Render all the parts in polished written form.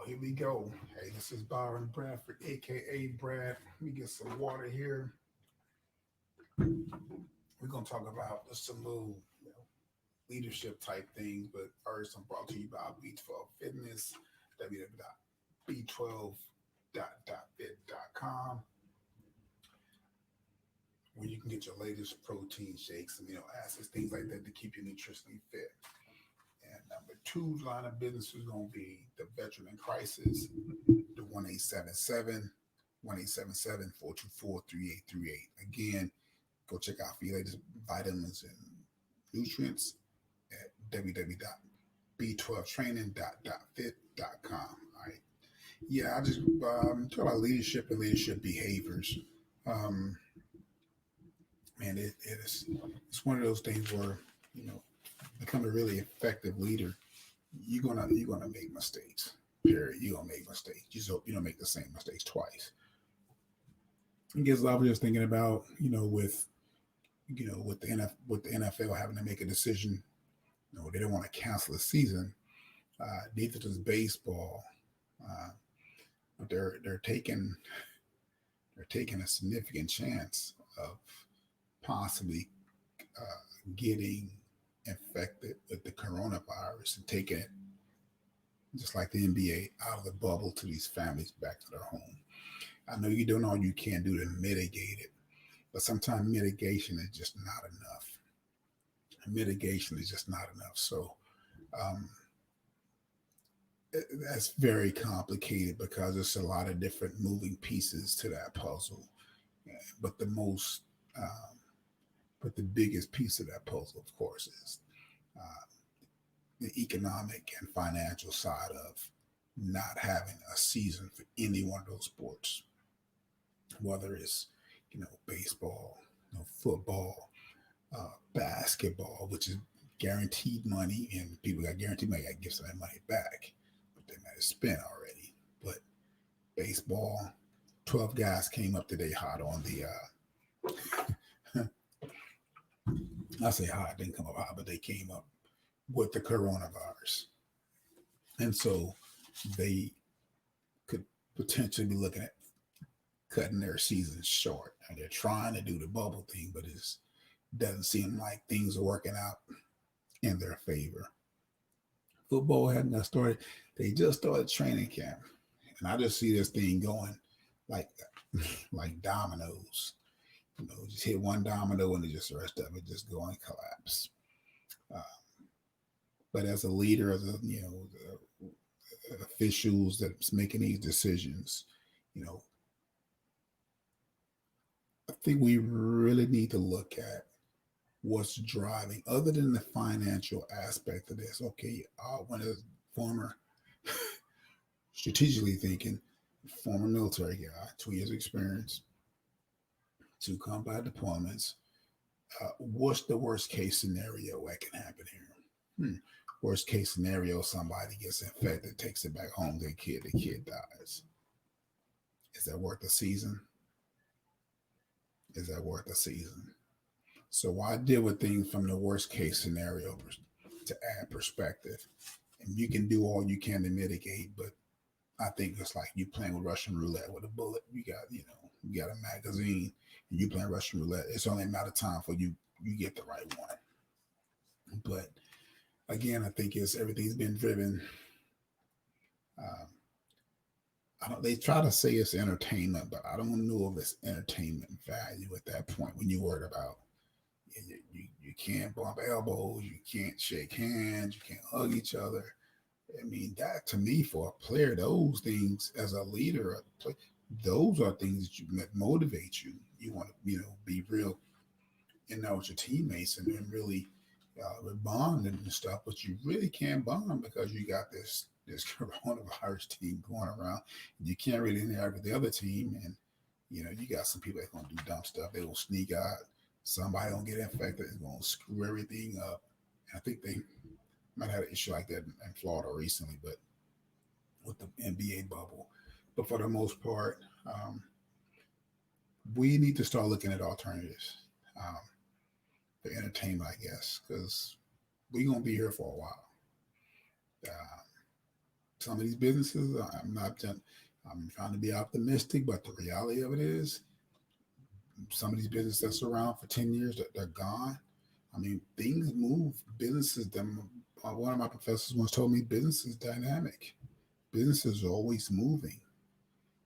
Here we go. Hey, this is Byron Bradford, aka Brad. Let me get some water here. We're gonna talk about just some little, leadership type things, but first I'm brought to you by B12 Fitness, www.b12.fit.com, where you can get your latest protein shakes, amino acids, things like that to keep you nutritionally fit. And number two line of business is going to be the veteran in crisis, the 1-877-424-3838. Again, go check out for your latest vitamins and nutrients at www.b12training.fit.com. All right. Yeah, I just talk about leadership and leadership behaviors. Um, Man, it's one of those things where you know become a really effective leader. You're gonna make mistakes. Period. You're gonna make mistakes. Just hope you don't make the same mistakes twice. I guess I was just thinking about with the NFL having to make a decision. They don't want to cancel the season. Neither does baseball, uh, but they're taking a significant chance of possibly getting infected with the coronavirus and taking it, just like the NBA, out of the bubble to these families back to their home. I know you're doing all you can do to mitigate it, but sometimes mitigation is just not enough. Mitigation is just not enough. So um, that's very complicated because there's a lot of different moving pieces to that puzzle. Yeah, But the most, um, but the biggest piece of that puzzle, of course, is uh, the economic and financial side of not having a season for any one of those sports, whether it's baseball, football, basketball, which is guaranteed money, and people got guaranteed money, got to give some of that money back, but they might have spent already. But baseball, 12 guys came up today hot on the. I say hot, didn't come up hot, but they came up with the coronavirus, and so they could potentially be looking at cutting their season short. And they're trying to do the bubble thing, but it doesn't seem like things are working out in their favor. Football hadn't got started. They just started training camp. And I just see this thing going like like dominoes. Just hit one domino and the rest of it just go and collapse. Uh, but as a leader, as a the officials that's making these decisions, you know, I think we really need to look at what's driving, other than the financial aspect of this. Okay, one of the former, strategically thinking, former military guy, 2 years experience, two combat deployments. What's the worst case scenario that can happen here? Worst case scenario, somebody gets infected, takes it back home, the kid dies. Is that worth the season? Is that worth the season? So why deal with things from the worst case scenario to add perspective? And you can do all you can to mitigate, but I think it's like you playing with Russian roulette with a bullet. You got a magazine, and you playing Russian roulette. It's only a matter of time for you get the right one. But again, I think it's everything's been driven. Um, I don't. They try to say it's entertainment, but I don't know if it's entertainment value at that point when you're worried about you can't bump elbows, you can't shake hands, you can't hug each other. I mean, that to me, for a player, those things as a leader, those are things that motivate you. You want to, be real with your teammates and really bond and stuff. But you really can't bond because you got this coronavirus team going around. You can't really interact with the other team, and you got some people that gonna do dumb stuff. They will sneak out. Somebody gonna get infected. It's gonna screw everything up. And I think they might have had an issue like that in Florida recently, but with the NBA bubble. But for the most part, we need to start looking at alternatives um, for entertainment, I guess, because we're gonna be here for a while. Uh, some of these businesses, I'm trying to be optimistic, but the reality of it is some of these businesses that's around for 10 years, they're gone. I mean, things move. Businesses, them. One of my professors once told me business is dynamic. Businesses are always moving.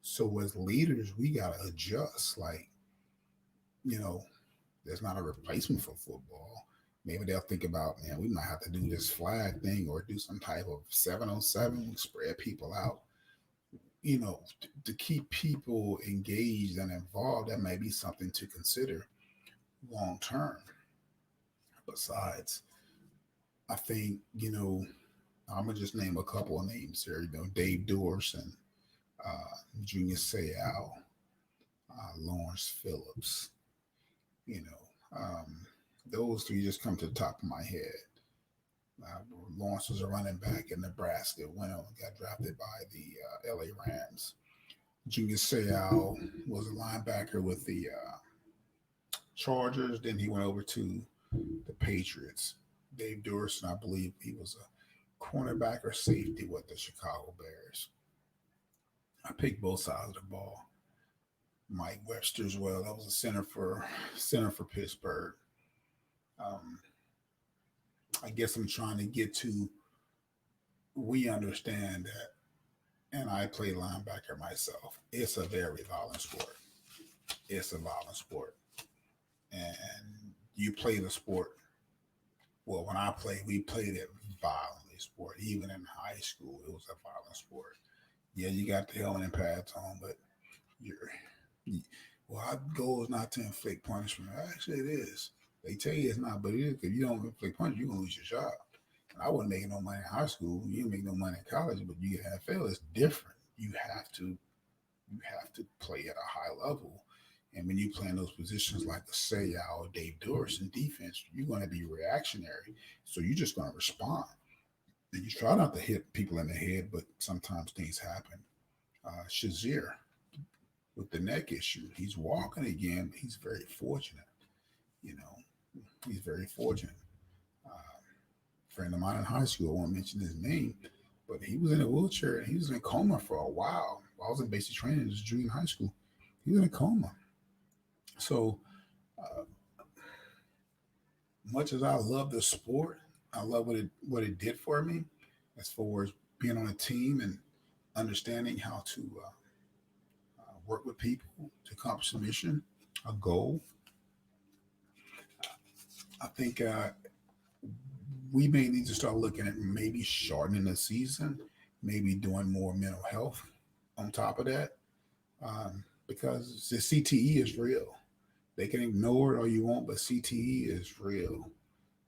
So as leaders, we got to adjust. Like, you know, there's not a replacement for football. Maybe they'll think about, man, we might have to do this flag thing or do some type of 7-on-7, spread people out. To keep people engaged and involved, that may be something to consider long term. Besides, I think, I'm gonna just name a couple of names here. Dave Dorson, Junior Seau, Lawrence Phillips. You know, those three just come to the top of my head. Uh, Lawrence was a running back in Nebraska. Went on, got drafted by the LA Rams. Junior Seau was a linebacker with the Chargers. Then he went over to the Patriots. Dave Dorson, I believe he was a cornerback or safety with the Chicago Bears. I picked both sides of the ball. Mike Webster as well. That was a center for Pittsburgh. Um, I guess I'm trying to get to. We understand that, and I play linebacker myself. It's a very violent sport. It's a violent sport, and you play the sport. Well, when I played, we played it violently. Sport, even in high school, it was a violent sport. Yeah, you got the helmet and pads on, but you're well, our goal is not to inflict punishment. Actually, it is. They tell you it's not, but it is. If you don't inflict punishment, you're gonna lose your job. And I wasn't making no money in high school. You didn't make no money in college, but you get NFL. It's different. You have to play at a high level. And when you play in those positions like the Seau or Dave Doris in defense, you're going to be reactionary. So you're just going to respond. And you try not to hit people in the head, but sometimes things happen. Shazier with the neck issue, he's walking again, but he's very fortunate. You know, he's very fortunate. Friend of mine in high school, I won't mention his name, but he was in a wheelchair and he was in a coma for a while. I was in basic training as a junior in high school. He was in a coma. So, uh, much as I love the sport, I love what it did for me as far as being on a team and understanding how to work with people to accomplish a mission, a goal. I think we may need to start looking at maybe shortening the season, maybe doing more mental health on top of that, because the CTE is real. They can ignore it all you want, but CTE is real.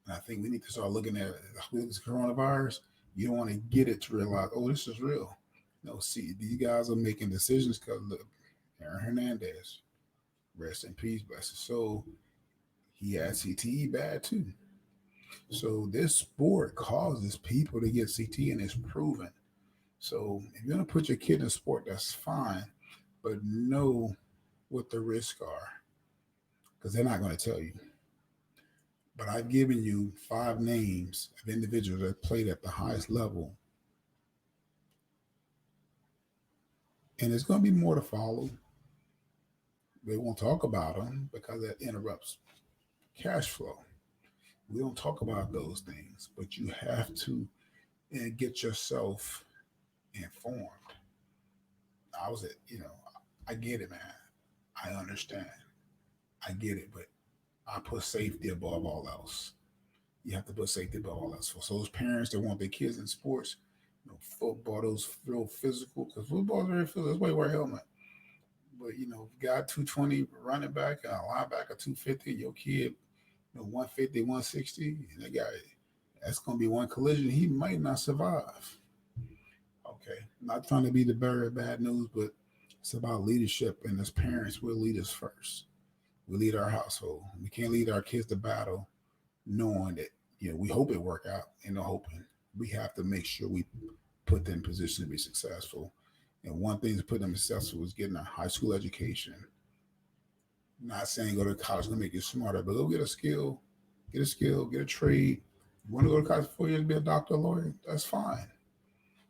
And I think we need to start looking at it with this coronavirus. You don't want to get it to realize, oh, this is real. No, see, these guys are making decisions because look, Aaron Hernandez, rest in peace, bless his soul. He had CTE bad too. So this sport causes people to get CTE and it's proven. So if you're gonna put your kid in a sport, that's fine, but know what the risks are because they're not going to tell you. But I've given you 5 names of individuals that played at the highest level, and there's going to be more to follow. They won't talk about them because that interrupts cash flow. We don't talk about those things, but you have to get yourself informed. I was at, I get it, man. I understand. I get it, but I put safety above all else. You have to put safety above all else. So those parents that want their kids in sports, football, those real physical, because football is very physical. That's why you wear a helmet. But got 220 running back and a linebacker 250, your kid, 150, 160, and that guy, that's gonna be one collision. He might not survive. Okay. Not trying to be the bearer of bad news, but it's about leadership and as parents, we're leaders first. We lead our household. We can't lead our kids to battle knowing that, we hope it work out and no hoping. We have to make sure we put them in position to be successful. And one thing to put them successful is getting a high school education. Not saying go to college to make you smarter, but go get a skill, get a trade. You want to go to college for 4 years, be a doctor, lawyer, that's fine.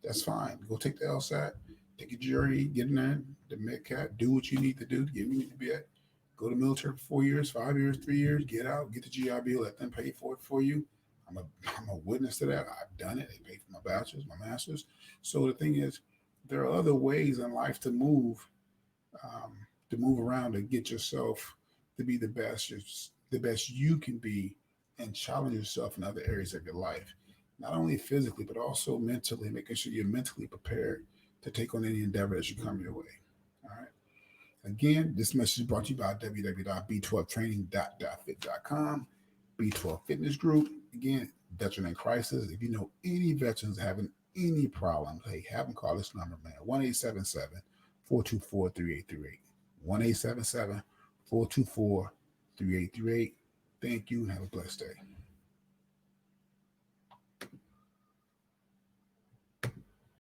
That's fine. Go take the LSAT, take your GRE, get in there, the MedCat, do what you need to do to get where you need to be at. Go to the military for 4 years, 5 years, 3 years, get out, get the GI Bill, let them pay for it for you. I'm a, I'm a witness to that. I've done it. They paid for my bachelor's, my master's. So the thing is, there are other ways in life um, to move around and get yourself to be the best you can be, and challenge yourself in other areas of your life, not only physically but also mentally, making sure you're mentally prepared to take on any endeavor that should come your way. All right. Again, this message is brought to you by www.b12training.fit.com, B12 Fitness Group. Again, veteran in crisis. If you know any veterans having any problems, hey, have them call this number, man. 1-877-424-3838. 1-877-424-3838. Thank you and have a blessed day.